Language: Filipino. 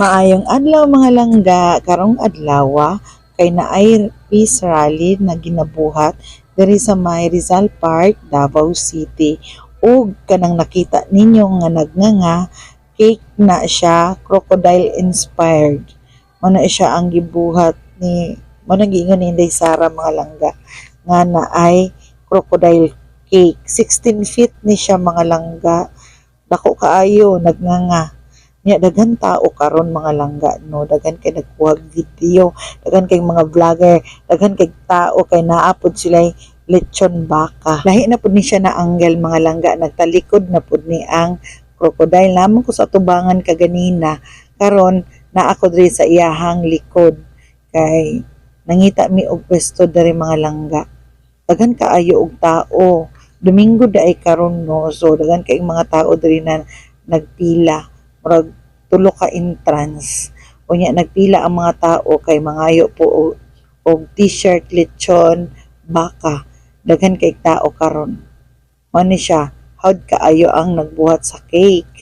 Maayong adlaw mga langga, karong adlaw kay naay peace rally na ginabuhat diri sa may Rizal Park, Davao City. Ug kanang nakita ninyo nga nagnanga cake na siya, crocodile inspired. Mao siya ang gibuhat ni mo nagingon ni Inday Sara mga langga nga naay crocodile cake. 16 feet ni siya mga langga. Dako kaayo nagnanga. Nya daghan tao karon mga langga no, daghan kay nagkuha video, daghan kay mga vlogger, daghan kay tao kay naapod sila lechon baka. Lahi na pud ni siya na angle mga langga, nagtalikod na pud ni ang crocodile. Lamang ko sa tubangan kaganina, karon na ako diri sa iyahang likod kay nangita mi og pwesto diri mga langga. Daghan kaayo og tao. Domingo daay karon no, so daghan kay mga tao diri na nagpila. Murag tulo ka entrance. Unya nagpila ang mga tao kay mangayo po og t-shirt lechon baka. Daghan kay tao karon. Mao ni siya, hawd kaayo ang nagbuhat sa cake.